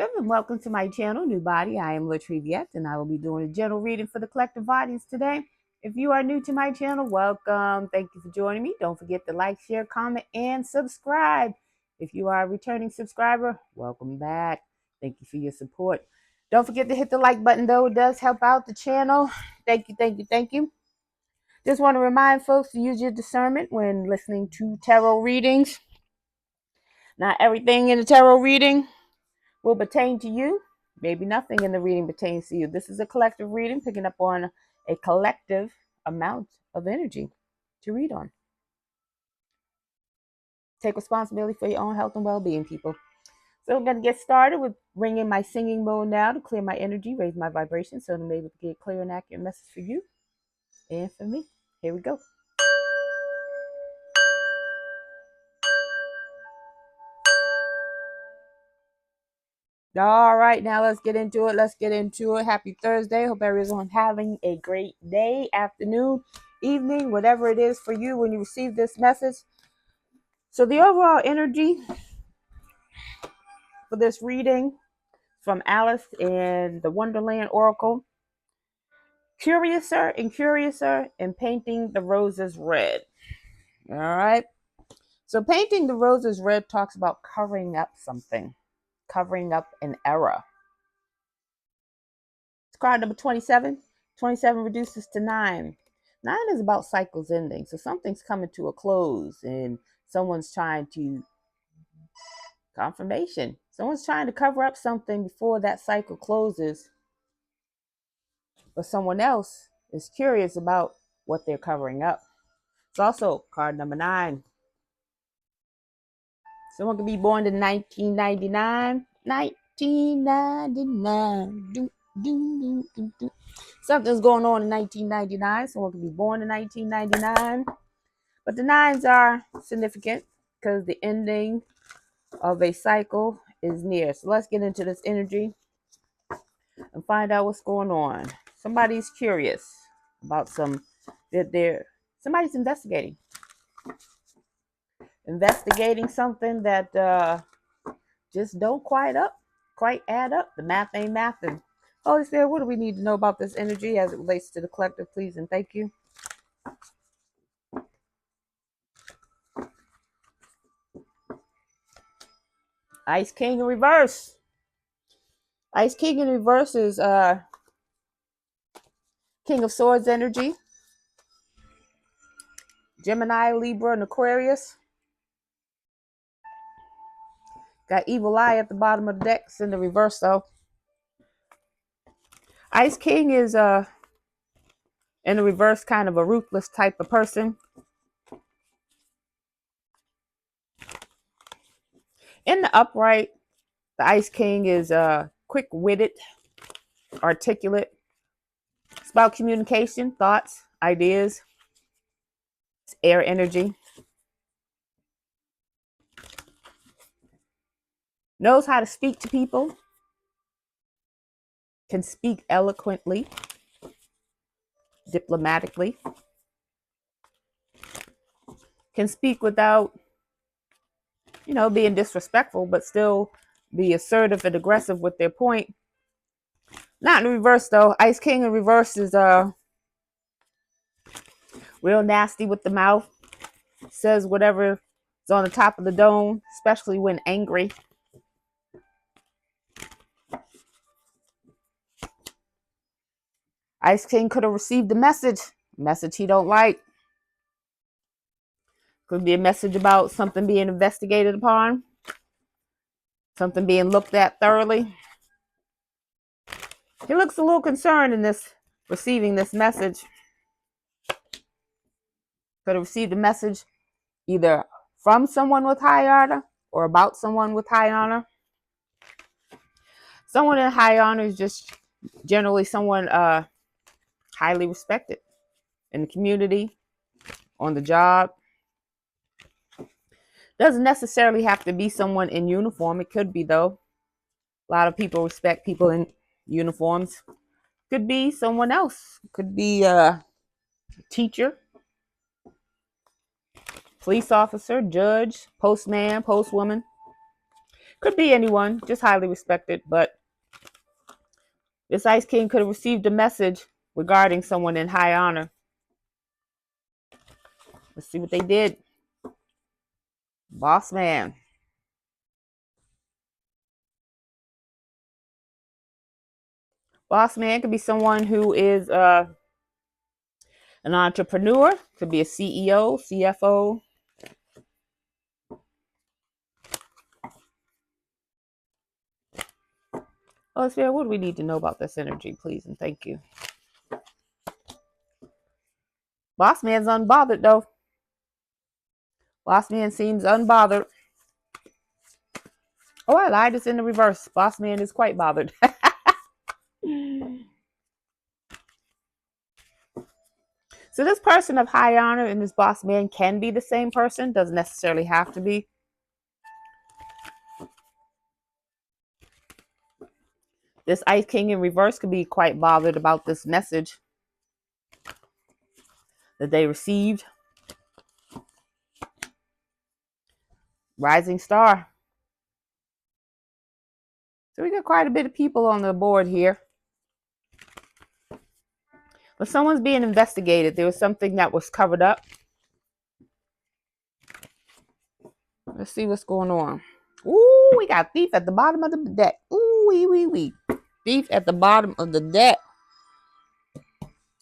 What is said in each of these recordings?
collective, and welcome to my channel, NUBODI. I am Latriviette, and I will be doing a general reading for the collective audience today. If you are new to my channel, welcome. Thank you for joining me. Don't forget to like, share, comment, and subscribe. If you are a returning subscriber, welcome back. Thank you for your support. Don't forget to hit the like button, though. It does help out the channel. Thank you, thank you, thank you. Just want to remind folks to use your discernment when listening to tarot readings. Not everything in the tarot reading will pertain to you. Maybe nothing in the reading pertains to you. This is a collective reading, picking up on a collective amount of energy to read on. Take responsibility for your own health and well-being, people. So I'm going to get started with bringing my singing mode now to clear my energy, raise my vibration, so I'm able to get a clear and accurate message for you and for me. Here we go. All right, now let's get into it. Happy Thursday. Hope everyone's having a great day, afternoon, evening, whatever it is for you when you receive this message. So the overall energy for this reading from Alice in the Wonderland Oracle. Curiouser and painting the roses red. All right. So painting the roses red talks about covering up something, covering up an error. It's card number 27. 27 reduces to 9. 9 is about cycles ending. So something's coming to a close and someone's trying to confirmation. Someone's trying to cover up something before that cycle closes. But someone else is curious about what they're covering up. It's also card number 9. Someone could be born in 1999. 1999. Something's going on in 1999. Someone could be born in 1999. But the 9s are significant because the ending of a cycle is near. So let's get into this energy and find out what's going on. Somebody's curious about somebody's investigating something that just don't quite add up. The math ain't mathing. Holy Spirit, what do we need to know about this energy as it relates to the collective, please and thank you. Ice King in reverse. Ice King in reverse is King of Swords energy. Gemini, Libra, and Aquarius. Got Evil Eye at the bottom of the deck. It's in the reverse though. Ice King is in the reverse kind of a ruthless type of person. In the upright, the Ice King is quick-witted, articulate. It's about communication, thoughts, ideas. It's air energy. Knows how to speak to people. Can speak eloquently, diplomatically. Can speak without, being disrespectful, but still be assertive and aggressive with their point. Not in reverse though. Ice King in reverse is real nasty with the mouth. Says whatever is on the top of the dome, especially when angry. Ice King could have received a message he don't like. Could be a message about something being investigated upon, something being looked at thoroughly. He looks a little concerned in receiving this message. Could have received a message either from someone with high honor or about someone with high honor. Someone in high honor is just generally someone highly respected in the community, on the job. Doesn't necessarily have to be someone in uniform. It could be though. A lot of people respect people in uniforms. Could be someone else. Could be a teacher, police officer, judge, postman, postwoman. Could be anyone, just highly respected. But this Ice King could have received a message regarding someone in high honor. Let's see what they did. Boss man. Boss man could be someone who is an entrepreneur, could be a CEO, CFO. Oh, Spirit, what do we need to know about this energy, please and thank you. Boss man's unbothered though. Boss man seems unbothered. Oh, I lied. It's in the reverse. Boss man is quite bothered. So this person of high honor and this boss man can be the same person. Doesn't necessarily have to be. This Ice King in reverse could be quite bothered about this message that they received. Rising star. So we got quite a bit of people on the board here. But someone's being investigated. There was something that was covered up. Let's see what's going on. Ooh, we got thief at the bottom of the deck. Ooh, wee. Thief at the bottom of the deck.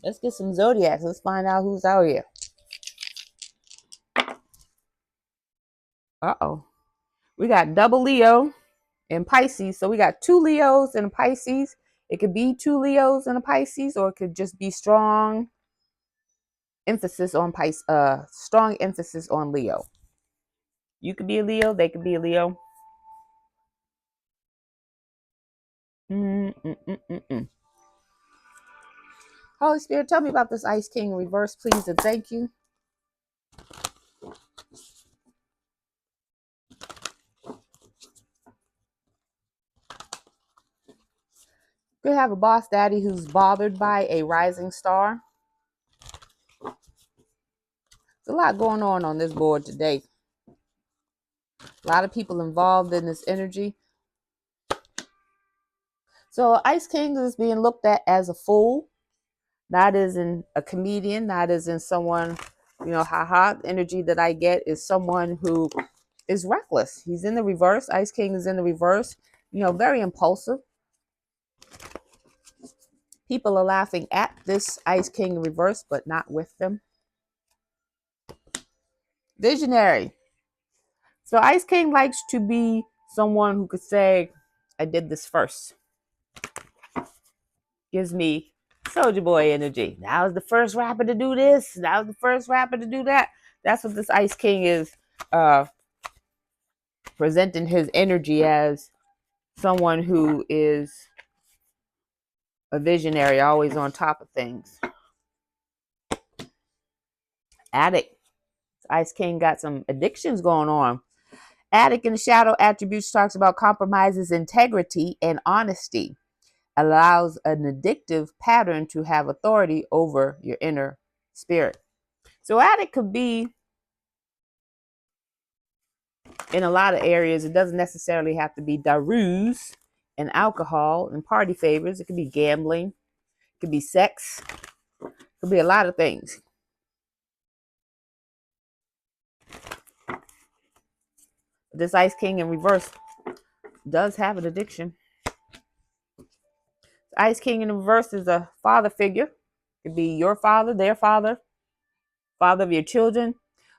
Let's get some zodiacs. Let's find out who's out here. Uh-oh. We got double Leo and Pisces. So we got 2 Leos and a Pisces. It could be 2 Leos and a Pisces, or it could just be strong emphasis on strong emphasis on Leo. You could be a Leo, they could be a Leo. Holy Spirit, tell me about this Ice King in reverse, please, and thank you. Could have a boss daddy who's bothered by a rising star. There's a lot going on this board today. A lot of people involved in this energy. So Ice King is being looked at as a fool. Not as in a comedian, not as in someone, haha. The energy that I get is someone who is reckless. He's in the reverse. Ice King is in the reverse. Very impulsive. People are laughing at this Ice King in reverse, but not with them. Visionary. So Ice King likes to be someone who could say, I did this first. Gives me Soldier Boy energy. That was the first rapper to do this. That was the first rapper to do that. That's what this Ice King is presenting his energy as, someone who is a visionary, always on top of things. Addict. Ice King got some addictions going on. Addict in the shadow attributes talks about compromises integrity and honesty. Allows an addictive pattern to have authority over your inner spirit. So addict could be in a lot of areas. It doesn't necessarily have to be daroos and alcohol and party favors. It could be gambling. It could be sex. It could be a lot of things. This Ice King in reverse does have an addiction. Ice King in reverse is a father figure. It could be your father, their father, father of your children.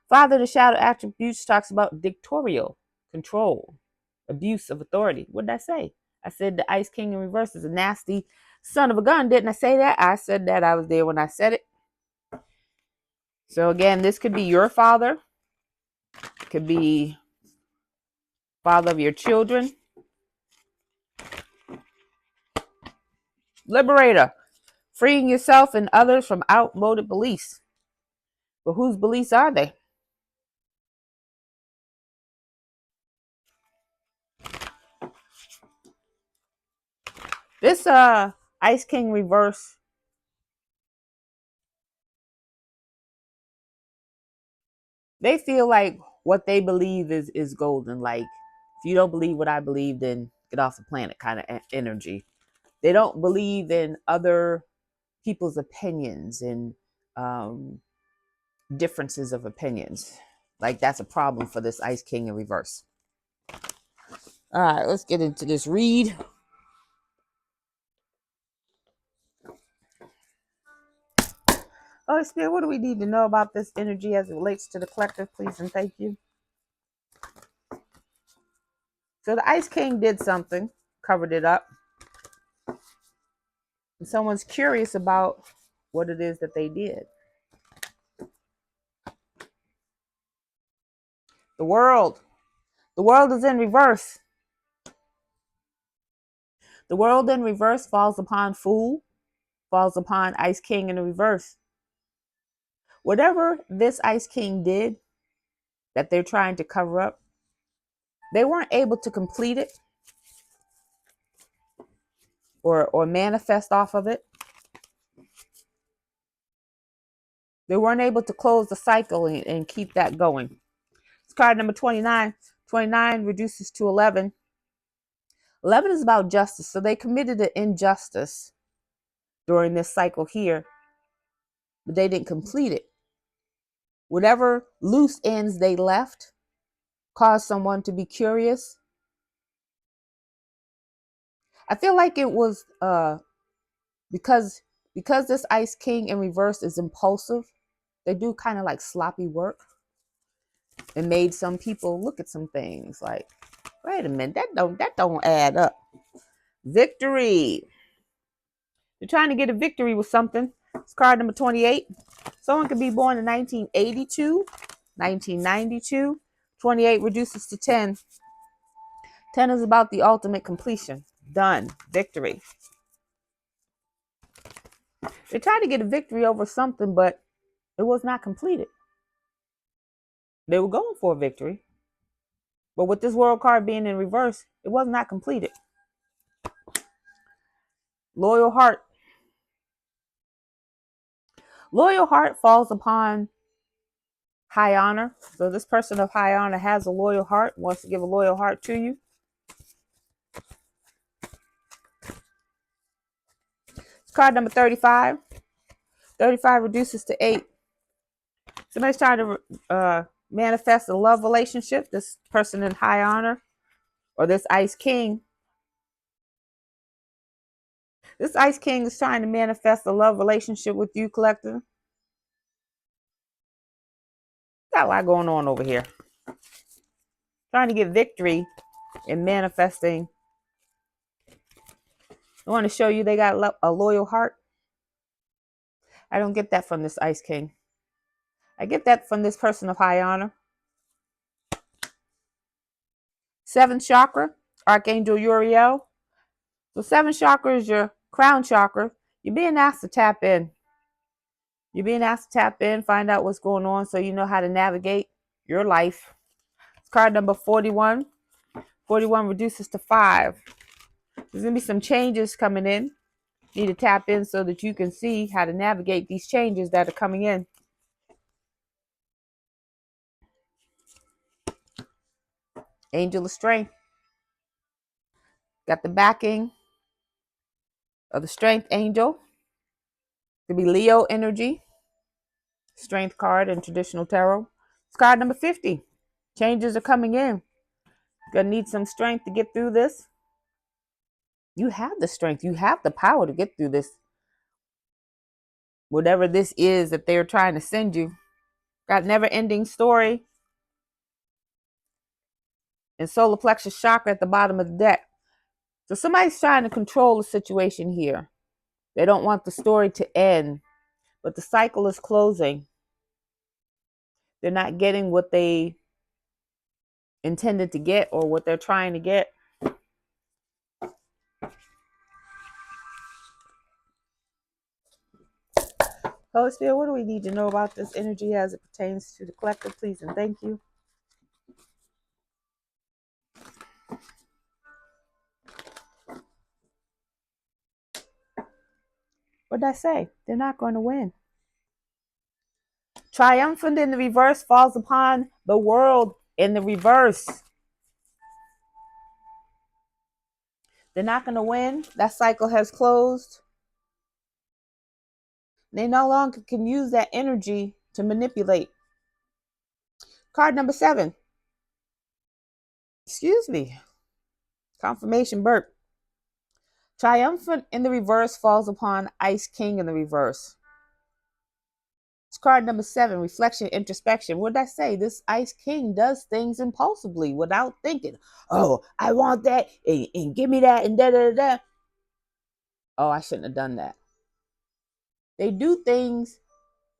Father, the shadow attributes talks about dictatorial, control, abuse of authority. What did I say? I said the Ice King in reverse is a nasty son of a gun. Didn't I say that? I said that. I was there when I said it. So again, this could be your father. It could be father of your children. Liberator. Freeing yourself and others from outmoded beliefs. But whose beliefs are they? This Ice King reverse, they feel like what they believe is golden. Like If you don't believe what I believe, then get off the planet kind of energy. They don't believe in other people's opinions and differences of opinions. Like that's a problem for this Ice King in reverse. All right, let's get into this read. Holy Spirit, what do we need to know about this energy as it relates to the collective, please and thank you? So the Ice King did something, covered it up. And someone's curious about what it is that they did. The world is in reverse. The world in reverse falls upon Fool, falls upon Ice King in the reverse. Whatever this Ice King did that they're trying to cover up, they weren't able to complete it or manifest off of it. They weren't able to close the cycle and keep that going. It's card number 29. 29 reduces to 11. 11 is about justice. So they committed an injustice during this cycle here, but they didn't complete it. Whatever loose ends they left caused someone to be curious. I feel like it was because this Ice King in reverse is impulsive. They do kind of like sloppy work. It made some people look at some things like, wait a minute, that don't add up. Victory. You're trying to get a victory with something. It's card number 28. Someone could be born in 1982, 1992. 28 reduces to 10. 10 is about the ultimate completion. Done. Victory. They tried to get a victory over something, but it was not completed. They were going for a victory. But with this world card being in reverse, it was not completed. Loyal heart. Loyal heart falls upon high honor. So this person of high honor has a loyal heart, wants to give a loyal heart to you. It's card number 35. 35 reduces to 8. Somebody's trying to manifest a love relationship. This person in high honor or this Ice King. This Ice King is trying to manifest a love relationship with you, collector. Got a lot going on over here. Trying to get victory in manifesting. I want to show you they got a loyal heart. I don't get that from this Ice King. I get that from this person of high honor. 7th chakra, Archangel Uriel. So 7th chakra is your crown chakra. You're being asked to tap in. You're being asked to tap in, find out what's going on so you know how to navigate your life. It's card number 41. 41 reduces to 5. There's going to be some changes coming in. You need to tap in so that you can see how to navigate these changes that are coming in. Angel of Strength. Got the backing of the Strength Angel. Could be Leo energy. Strength card in traditional tarot. It's card number 50. Changes are coming in. You're going to need some strength to get through this. You have the strength. You have the power to get through this. Whatever this is that they're trying to send you. Got never-ending story. And solar plexus chakra at the bottom of the deck. So somebody's trying to control the situation here. They don't want the story to end, but the cycle is closing. They're not getting what they intended to get or what they're trying to get. Holy Spirit, what do we need to know about this energy as it pertains to the collective, please and thank you? What did I say? They're not going to win. Triumphant in the reverse falls upon the world in the reverse. They're not going to win. That cycle has closed. They no longer can use that energy to manipulate. Card number 7. Excuse me. Confirmation burp. Triumphant in the reverse falls upon Ice King in the reverse. It's card number 7, reflection, introspection. What did I say? This Ice King does things impulsively without thinking. Oh, I want that and give me that and da da da. Oh, I shouldn't have done that. They do things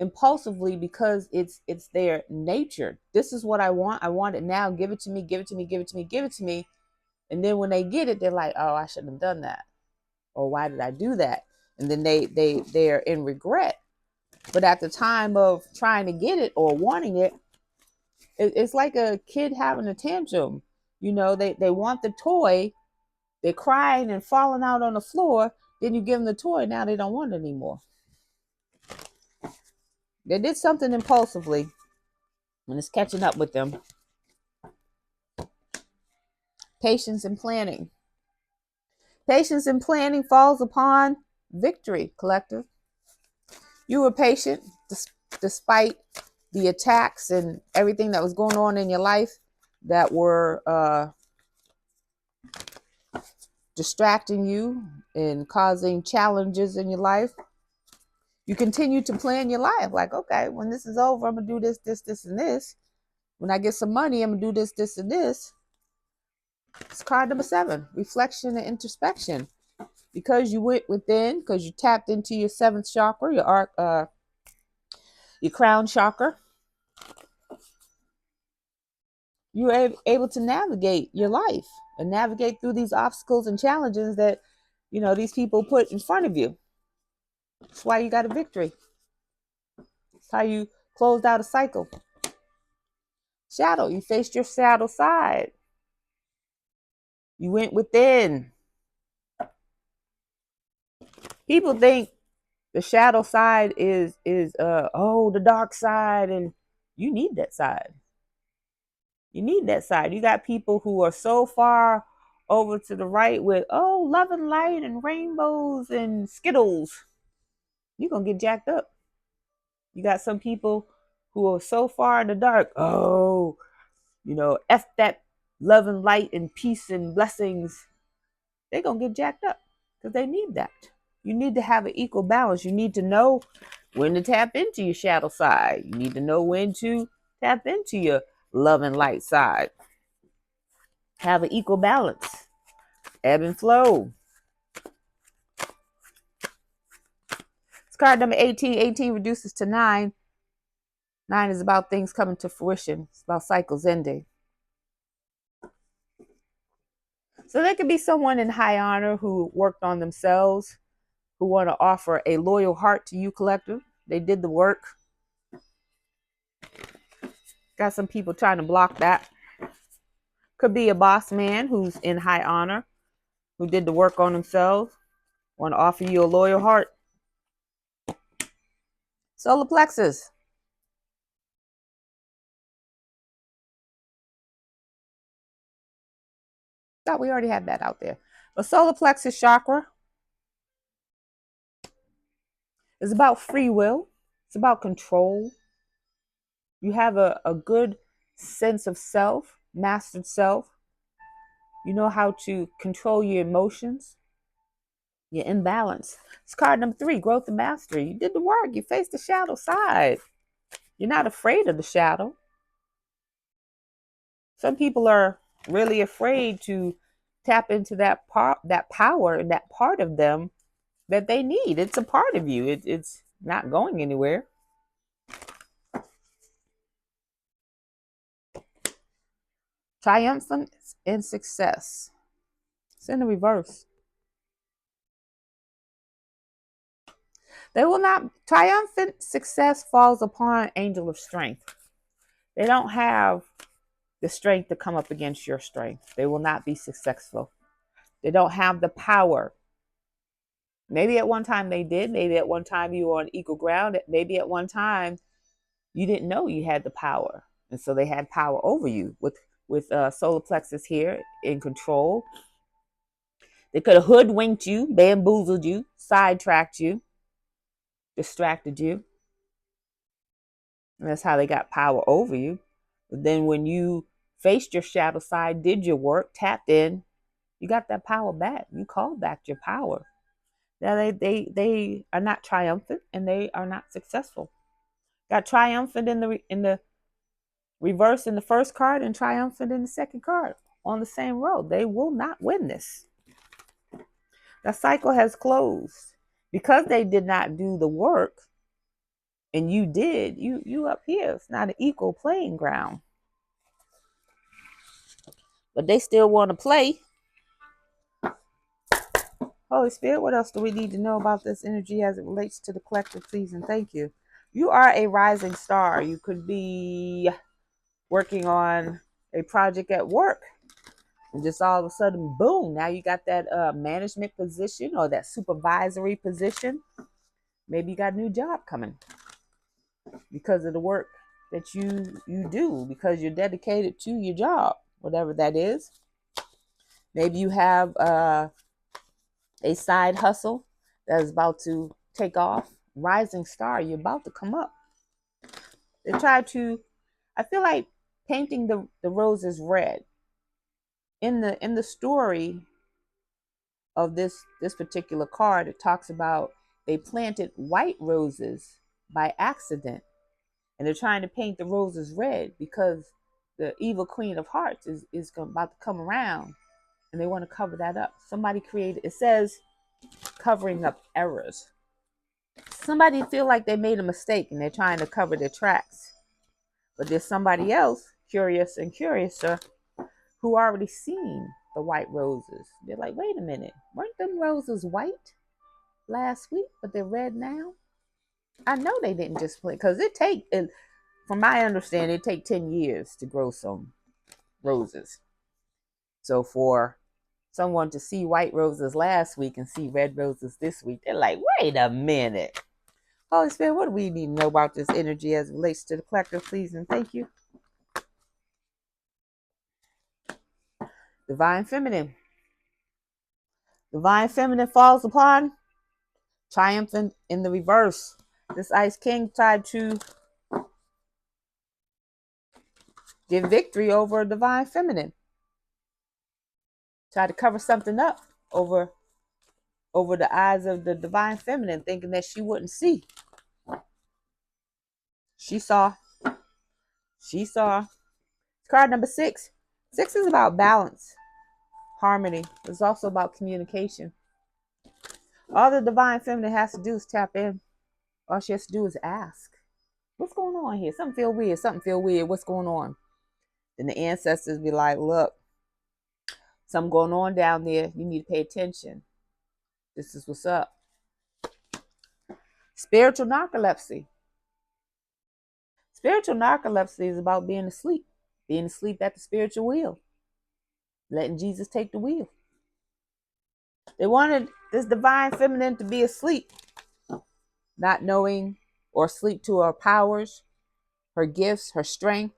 impulsively because it's their nature. This is what I want. I want it now. Give it to me. Give it to me. Give it to me. Give it to me. And then when they get it, they're like, oh, I shouldn't have done that. Or why did I do that? And then they're in regret. But at the time of trying to get it or wanting it, it's like a kid having a tantrum. You know, they want the toy, they're crying and falling out on the floor. Then you give them the toy, now they don't want it anymore. They did something impulsively, and it's catching up with them. Patience and planning. Patience and planning falls upon victory, collective. You were patient despite the attacks and everything that was going on in your life that were distracting you and causing challenges in your life. You continue to plan your life. Like, okay, when this is over, I'm going to do this, this, this, and this. When I get some money, I'm going to do this, this, and this. It's card number 7, reflection and introspection. Because you went within, because you tapped into your 7th chakra, your crown chakra, you were able to navigate your life and navigate through these obstacles and challenges that, you know, these people put in front of you. That's why you got a victory. That's how you closed out a cycle. Shadow, you faced your shadow side. You went within. People think the shadow side is the dark side, and you need that side. You need that side. You got people who are so far over to the right with, love and light and rainbows and Skittles. You're going to get jacked up. You got some people who are so far in the dark. F that love and light and peace and blessings. They're going to get jacked up because they need that. You need to have an equal balance. You need to know when to tap into your shadow side. You need to know when to tap into your love and light side. Have an equal balance. Ebb and flow. It's card number 18. 18 reduces to 9. 9 is about things coming to fruition. It's about cycles ending. So there could be someone in high honor who worked on themselves, who want to offer a loyal heart to you, collective. They did the work. Got some people trying to block that. Could be a boss man who's in high honor, who did the work on themselves, want to offer you a loyal heart. Solar plexus. Thought we already had that out there. But solar plexus chakra is about free will. It's about control. You have a good sense of self, mastered self. You know how to control your emotions. You're in balance. It's card number 3, growth and mastery. You did the work. You faced the shadow side. You're not afraid of the shadow. Some people are really afraid to tap into that power and that part of them that they need. It's a part of you. It's not going anywhere. Triumphant in success. It's in the reverse. They will not. Triumphant success falls upon angel of strength. They don't have the strength to come up against your strength. They will not be successful. They don't have the power. Maybe at one time they did. Maybe at one time you were on equal ground. Maybe at one time you didn't know you had the power, and so they had power over you. With solar plexus here in control, They could have hoodwinked you, bamboozled you, sidetracked you, distracted you. And that's how they got power over you. But then when you faced your shadow side, did your work, tapped in, you got that power back. You called back your power. Now they are not triumphant and they are not successful. Got triumphant in the reverse in the first card and triumphant in the second card on the same road. They will not win this. The cycle has closed because they did not do the work, and you did. You up here. It's not an equal playing ground, but they still want to play. Holy Spirit, what else do we need to know about this energy as it relates to the collective? Please and thank you. You are a rising star. You could be working on a project at work, and just all of a sudden, boom, now you got that management position or that supervisory position. Maybe you got a new job coming because of the work that you do, because you're dedicated to your job, whatever that is. Maybe you have a side hustle that is about to take off. Rising star, you're about to come up. They try to, I feel like painting the roses red. In the story of this particular card, it talks about they planted white roses by accident, and they're trying to paint the roses red because the evil queen of hearts is about to come around, and they want to cover that up. Somebody created, it says covering up errors. Somebody feel like they made a mistake and they're trying to cover their tracks, but there's somebody else curious and curiouser who already seen the white roses. They're like, wait a minute, weren't them roses white last week, but they're red now? I know they didn't just plant, because from my understanding, it take 10 years to grow some roses. So for someone to see white roses last week and see red roses this week, they're like, wait a minute. Holy Spirit, what do we need to know about this energy as it relates to the collective, please and thank you? Divine Feminine. Divine Feminine falls upon triumphant in the reverse. This Ice King tried to get victory over a Divine Feminine. Tried to cover something up over the eyes of the Divine Feminine, thinking that she wouldn't see. She saw. She saw. Card number 6. 6 is about balance, harmony. It's also about communication. All the Divine Feminine has to do is tap in. All she has to do is ask, what's going on here? Something feel weird. Something feel weird. What's going on? Then the ancestors be like, look, something going on down there. You need to pay attention. This is what's up. Spiritual narcolepsy. Spiritual narcolepsy is about being asleep at the spiritual wheel, letting Jesus take the wheel. They wanted this Divine Feminine to be asleep, not knowing or asleep to her powers, her gifts, her strength.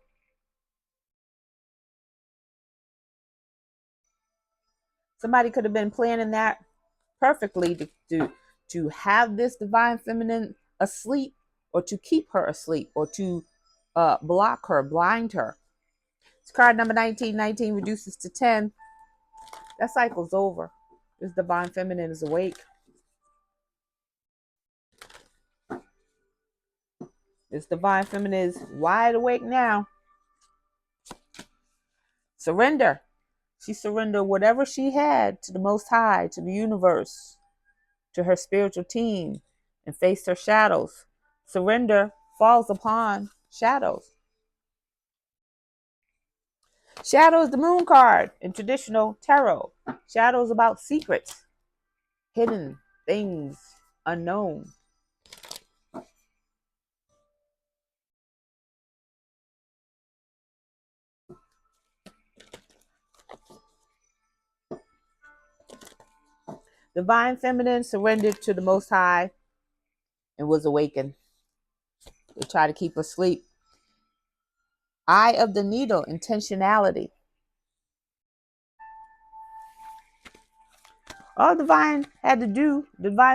Somebody could have been planning that perfectly to have this Divine Feminine asleep, or to keep her asleep, or to block her, blind her. It's card number 19. 19 reduces to 10. That cycle's over. This Divine Feminine is awake. This Divine Feminine is wide awake now. Surrender. She surrendered whatever she had to the Most High, to the universe, to her spiritual team, and faced her shadows. Surrender falls upon shadows. Shadow is the moon card in traditional tarot. Shadow is about secrets, hidden things, unknown. Divine Feminine surrendered to the Most High and was awakened. They try to keep her asleep. Eye of the needle, intentionality. All the divine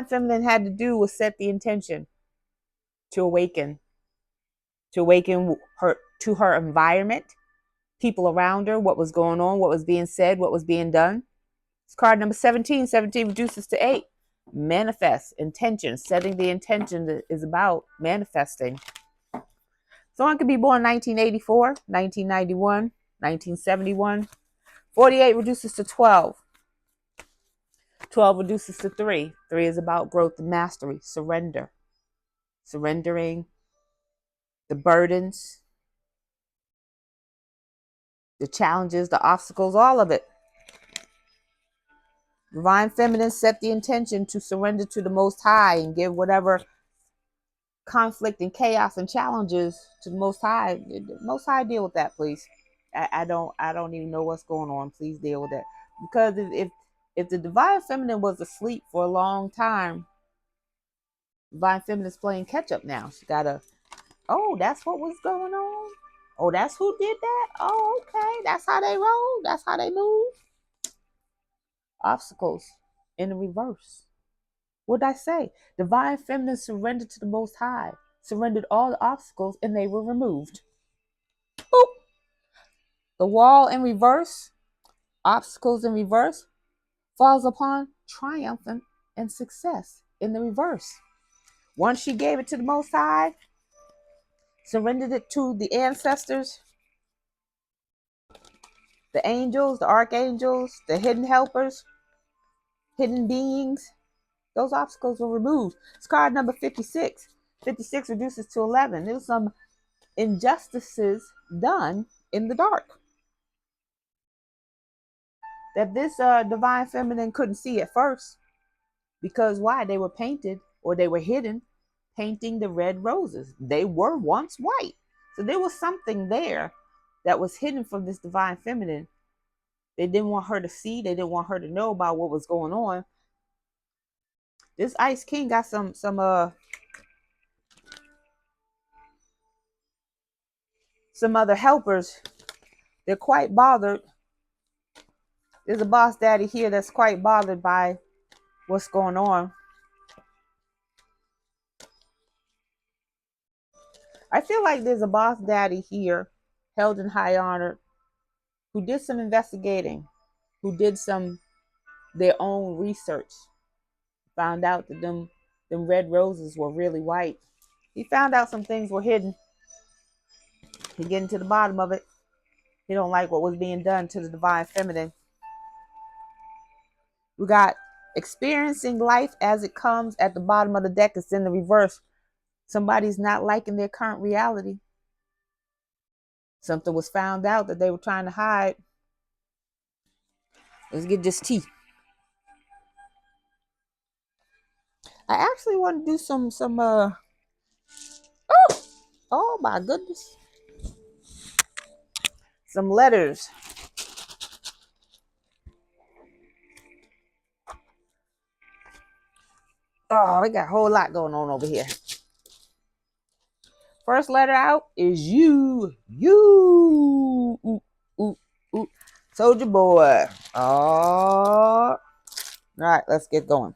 feminine had to do was set the intention to awaken her to her environment, people around her, what was going on, what was being said, what was being done. It's card number 17. 17 reduces to 8. Manifest, intention, setting the intention that is about manifesting. Someone could be born 1984, 1991, 1971. 48 reduces to 12. 12 reduces to 3. 3 is about growth and mastery, surrender. Surrendering the burdens, the challenges, the obstacles, all of it. Divine feminine set the intention to surrender to the Most High and give whatever conflict and chaos and challenges to the Most High. The Most High, deal with that, please. I don't even know what's going on. Please deal with that. Because if the divine feminine was asleep for a long time, divine feminine is playing catch up now. She gotta. Oh, that's what was going on. Oh, that's who did that. Oh, okay. That's how they roll. That's how they move. Obstacles in the reverse. What did I say? Divine feminine surrendered to the Most High, surrendered all the obstacles, and they were removed. Boop. The wall in reverse, obstacles in reverse, falls upon triumph and success in the reverse. Once she gave it to the Most High, surrendered it to the ancestors, the angels, the archangels, the hidden helpers, hidden beings, those obstacles were removed. It's card number 56. 56 reduces to 11. There was some injustices done in the dark that this divine feminine couldn't see at first. Because why? They were painted, or they were hidden, painting the red roses. They were once white. So there was something there that was hidden from this divine feminine. They didn't want her to see. They didn't want her to know about what was going on. This Ice King got some other helpers. They're quite bothered. There's a boss daddy here that's quite bothered by what's going on. I feel like there's a boss daddy here, held in high honor, who did some investigating, who did their own research, found out that them red roses were really white. He found out some things were hidden. He getting to the bottom of it. He don't like what was being done to the divine feminine. We got experiencing life as it comes at the bottom of the deck. It's in the reverse. Somebody's not liking their current reality. Something was found out that they were trying to hide. Let's get this tea. I actually want to do some oh my goodness. Some letters. Oh, we got a whole lot going on over here. First letter out is U. U. Ooh, ooh, ooh. Soldier boy. Oh. All right, let's get going.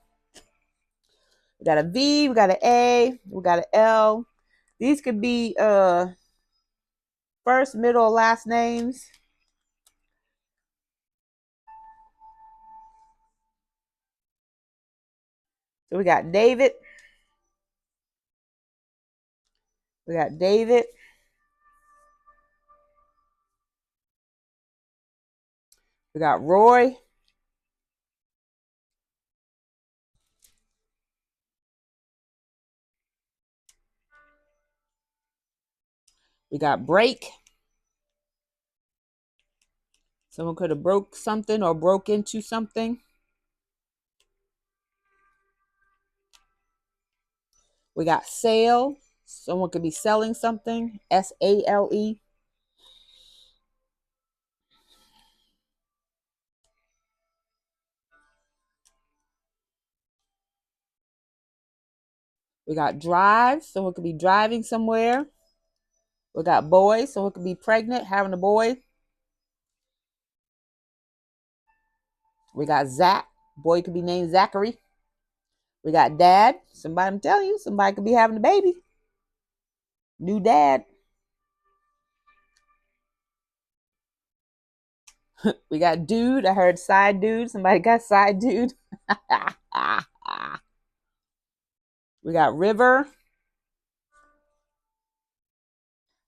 We got a V, we got an A, we got an L. These could be first, middle, last names. So we got David. We got David. We got Roy. We got break. Someone could have broke something or broke into something. We got sale. Someone could be selling something. SALE. We got drive. Someone could be driving somewhere. We got boy. Someone could be pregnant, having a boy. We got Zach. Boy could be named Zachary. We got dad. Somebody, I'm telling you, somebody could be having a baby. New dad. We got dude. I heard side dude. Somebody got side dude. We got river.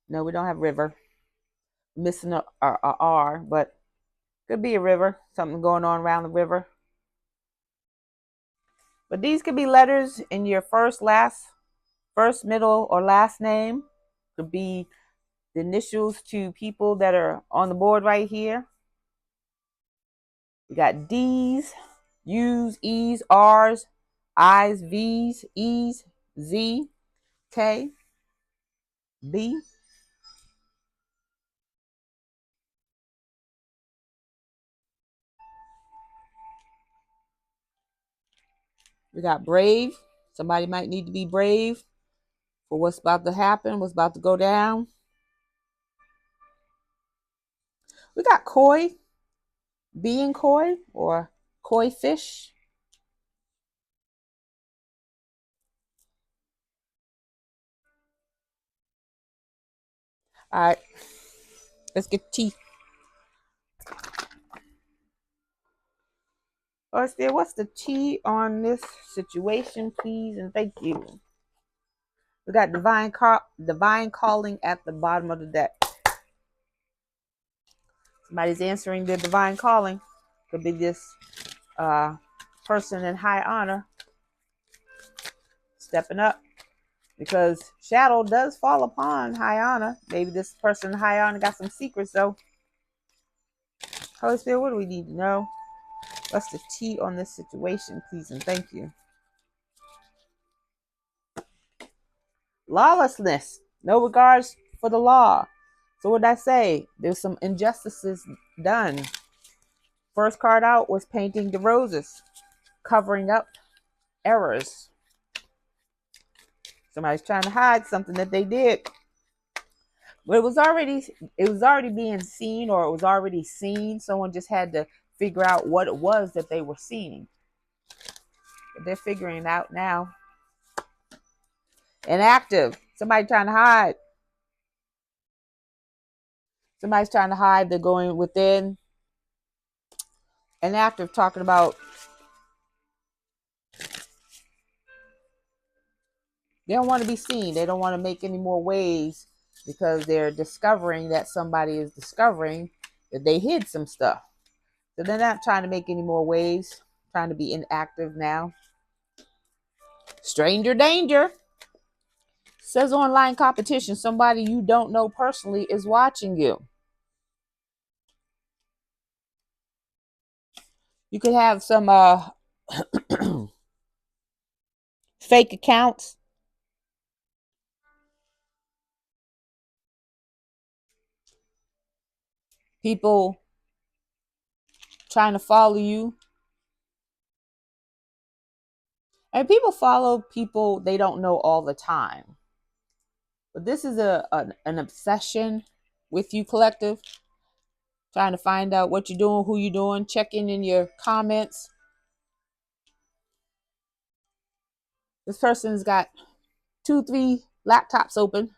No, we don't have river. Missing a R, but could be a river. Something going on around the river. But these could be letters in your first, middle, or last name. Could be the initials to people that are on the board right here. We got D's, U's, E's, R's, I's, V's, E's, Z, K, B. We got brave. Somebody might need to be brave for what's about to happen, what's about to go down. We got koi, being koi, or koi fish. All right, let's get tea. What's the tea on this situation, please, and thank you. We got divine calling at the bottom of the deck. Somebody's answering their divine calling. Could be this person in high honor stepping up, because shadow does fall upon high honor. Maybe this person in high honor got some secrets though. Holy Spirit, what do we need to know? What's the tea on this situation, please, and thank you. Lawlessness, no regards for the law. So what did I say? There's some injustices done. First card out was painting the roses, covering up errors. Somebody's trying to hide something that they did. But it was already being seen, or it was already seen. Someone just had to figure out what it was that they were seeing. But they're figuring it out now. Inactive. Somebody trying to hide. Somebody's trying to hide. They're going within. Inactive, talking about they don't want to be seen. They don't want to make any more waves, because they're discovering that somebody is discovering that they hid some stuff. So they're not trying to make any more waves, trying to be inactive now. Stranger danger. Says online competition. Somebody you don't know personally is watching you. You could have some fake accounts. People trying to follow you. And people follow people they don't know all the time. But this is an obsession with you, collective. Trying to find out what you're doing, who you're doing, checking in your comments. This person's got 2-3 laptops open.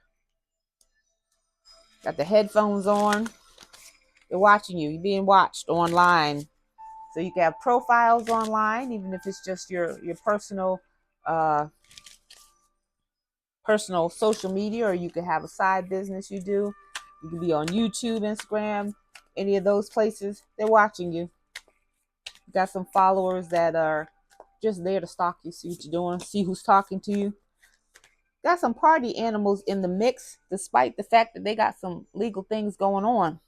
Got the headphones on. They're watching you. You're being watched online. So you can have profiles online, even if it's just your personal personal social media, or you can have a side business you do. You can be on YouTube, Instagram, any of those places. They're watching you. You got some followers that are just there to stalk you, see what you're doing, see who's talking to you. Got some party animals in the mix, despite the fact that they got some legal things going on.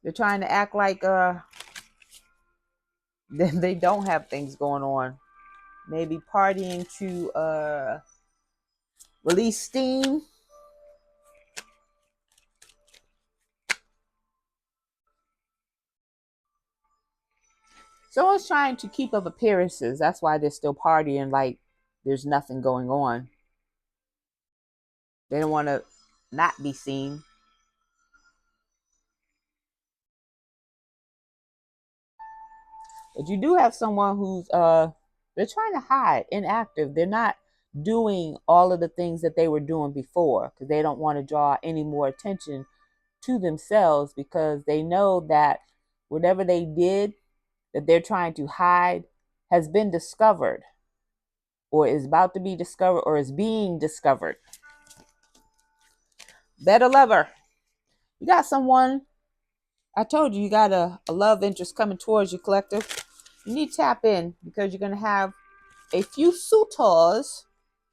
They're trying to act like they don't have things going on. Maybe partying to release steam. Someone's trying to keep up appearances. That's why they're still partying like there's nothing going on. They don't want to not be seen. But you do have someone who's they're trying to hide, inactive. They're not doing all of the things that they were doing before because they don't want to draw any more attention to themselves, because they know that whatever they did that they're trying to hide has been discovered, or is about to be discovered, or is being discovered. Better lover. You got someone, I told you, you got a love interest coming towards you, collective. You need to tap in because you're going to have a few suitors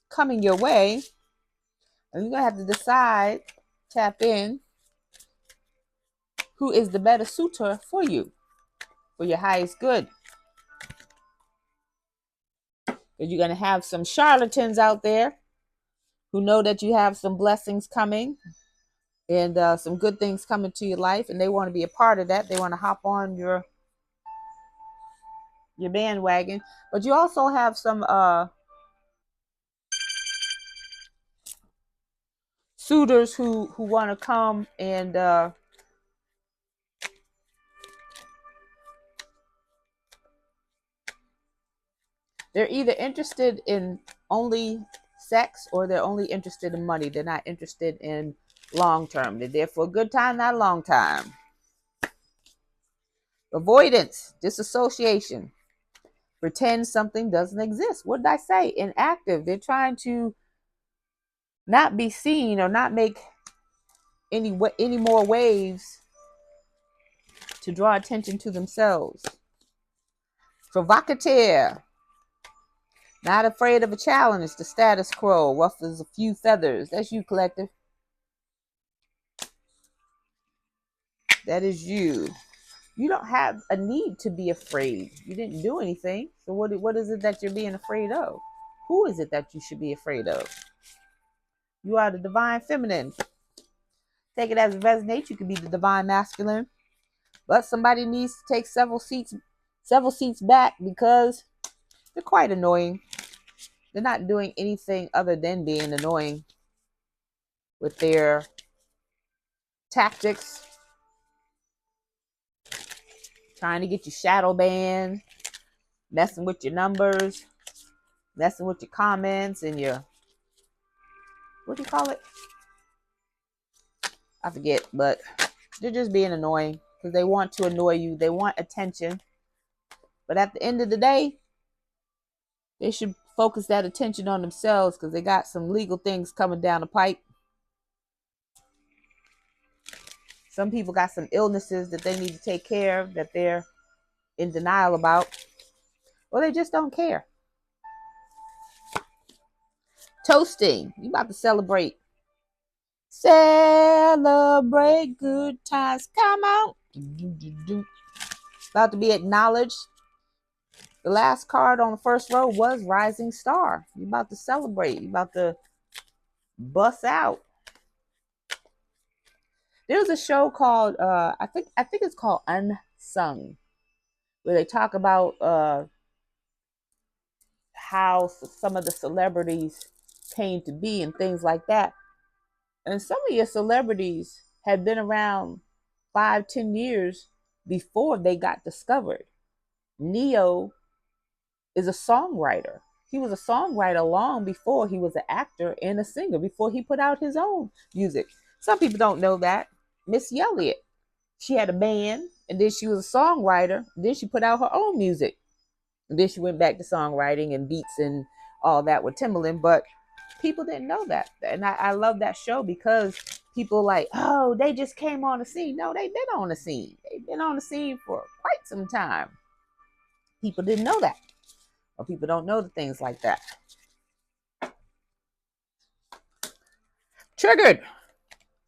coming your way. And you're going to have to decide, tap in, who is the better suitor for you, for your highest good. Because you're going to have some charlatans out there who know that you have some blessings coming and some good things coming to your life, and they want to be a part of that. They want to hop on your bandwagon. But you also have some suitors who want to come and they're either interested in only sex, or they're only interested in money. They're not interested in long term. They're there for a good time, not a long time. Avoidance, disassociation, pretend something doesn't exist. What did I say? Inactive. They're trying to not be seen or not make any more waves to draw attention to themselves. Provocateur, not afraid of a challenge. The status quo ruffles a few feathers. That's you, collective. That is you. You don't have a need to be afraid. You didn't do anything. So what is it that you're being afraid of? Who is it that you should be afraid of? You are the divine feminine. Take it as it resonates. You could be the divine masculine. But somebody needs to take several seats back because they're quite annoying. They're not doing anything other than being annoying with their tactics. Trying to get you shadow banned, messing with your numbers, messing with your comments and your, what do you call it? I forget, but they're just being annoying because they want to annoy you. They want attention. But at the end of the day, they should focus that attention on themselves because they got some legal things coming down the pipe. Some people got some illnesses that they need to take care of that they're in denial about, or they just don't care. Toasting. You about to celebrate. Celebrate good times. Come on. About to be acknowledged. The last card on the first row was Rising Star. You about to celebrate. You about to bust out. There's a show called I think it's called Unsung, where they talk about how some of the celebrities came to be and things like that. And some of your celebrities had been around 5-10 years before they got discovered. Neo is a songwriter. He was a songwriter long before he was an actor and a singer, before he put out his own music. Some people don't know that. Missy Elliott, she had a band, and then she was a songwriter, and then she put out her own music. And then she went back to songwriting and beats and all that with Timbaland, but people didn't know that. And I love that show because people like, oh, they just came on the scene. No, they've been on the scene. They've been on the scene for quite some time. People didn't know that. Or people don't know the things like that. Triggered.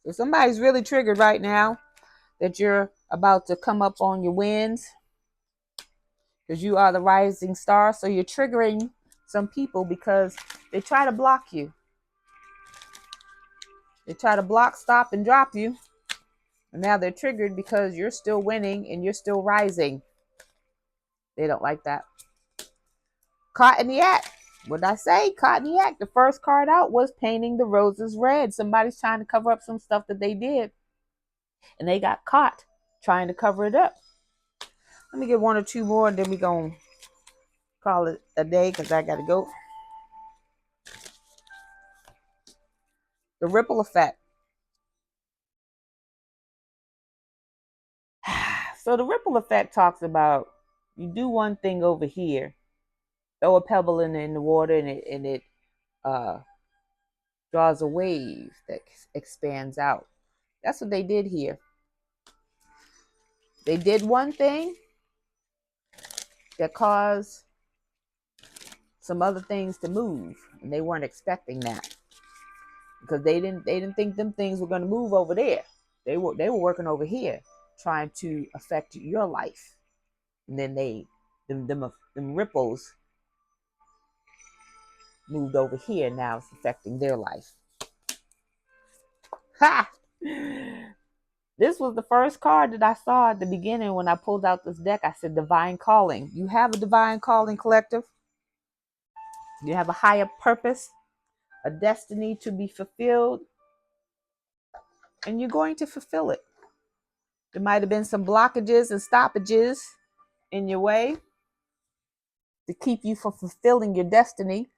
So somebody's really triggered right now that you're about to come up on your wins because you are the rising star. So you're triggering some people because they try to block you. They try to block, stop, and drop you. And now they're triggered because you're still winning and you're still rising. They don't like that. Caught in the act. What did I say? Caught in the act. The first card out was painting the roses red. Somebody's trying to cover up some stuff that they did. And they got caught trying to cover it up. Let me get one or two more, and then we gonna call it a day because I gotta go. The ripple effect. So the ripple effect talks about you do one thing over here, throw a pebble in the water, and it uh, draws a wave that expands out. That's what they did here. They did one thing that caused some other things to move, and they weren't expecting that because they didn't think them things were going to move over there. They were working over here, trying to affect your life, and then them ripples moved over here. Now it's affecting their life. Ha! This was the first card that I saw at the beginning when I pulled out this deck. I said divine calling. You have a divine calling, collective. You have a higher purpose, a destiny to be fulfilled, and you're going to fulfill it. There might have been some blockages and stoppages in your way to keep you from fulfilling your destiny,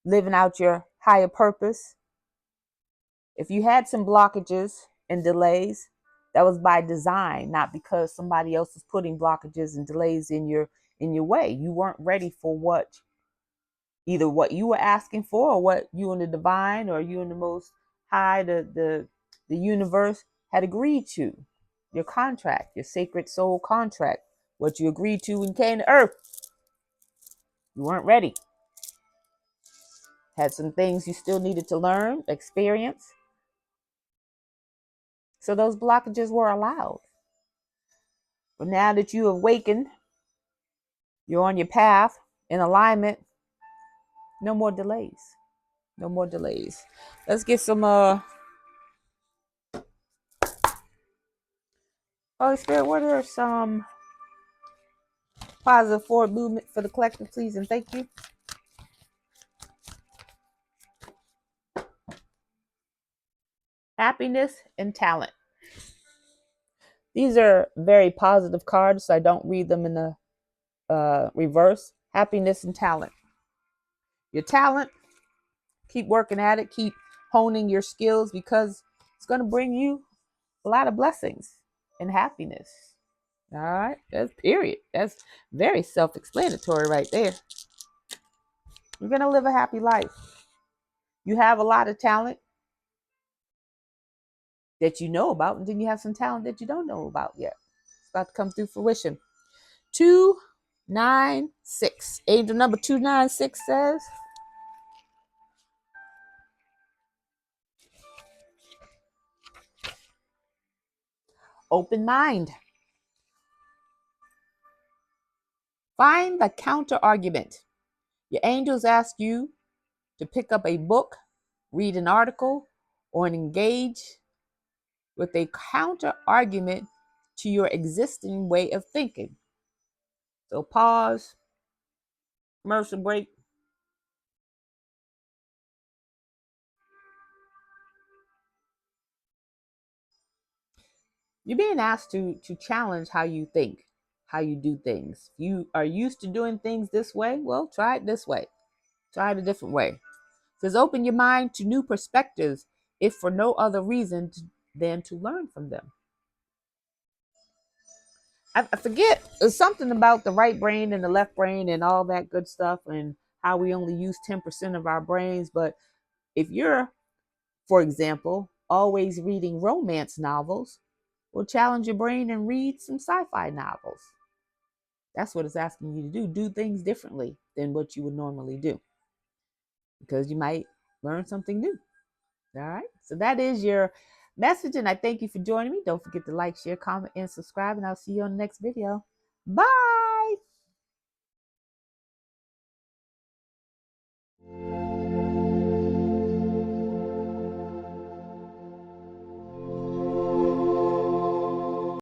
living out your higher purpose. If you had some blockages and delays, that was by design, not because somebody else is putting blockages and delays in your way. You weren't ready for either what you were asking for, or what you and the divine, or you and the most high, the universe had agreed to. Your contract, your sacred soul contract, what you agreed to when you came to earth. You weren't ready. Had some things you still needed to learn, experience. So those blockages were allowed. But now that you have awakened, you're on your path in alignment, no more delays. No more delays. Let's get some Holy Spirit, what are some positive forward movement for the collective, please, and thank you. Happiness and talent. These are very positive cards, so I don't read them in the reverse. Happiness and talent. Your talent, keep working at it, keep honing your skills, because it's going to bring you a lot of blessings and happiness. All right, that's period. That's very self-explanatory right there. You're going to live a happy life. You have a lot of talent that you know about, and then you have some talent that you don't know about yet. It's about to come through fruition. 296. Angel number 296 says, open mind. Find the counter argument. Your angels ask you to pick up a book, read an article, or engage with a counter argument to your existing way of thinking. So pause, commercial break. You're being asked to challenge how you think, how you do things. You are used to doing things this way. Well, try it this way. Try it a different way. It says open your mind to new perspectives, if for no other reason than to learn from them. I forget, there's something about the right brain and the left brain and all that good stuff, and how we only use 10% of our brains. But if you're, for example, always reading romance novels, well, challenge your brain and read some sci-fi novels. That's what it's asking you to do. Do things differently than what you would normally do, because you might learn something new. All right. So that is your message, and I thank you for joining me. Don't forget to like, share, comment, and subscribe, and I'll see you on the next video. Bye.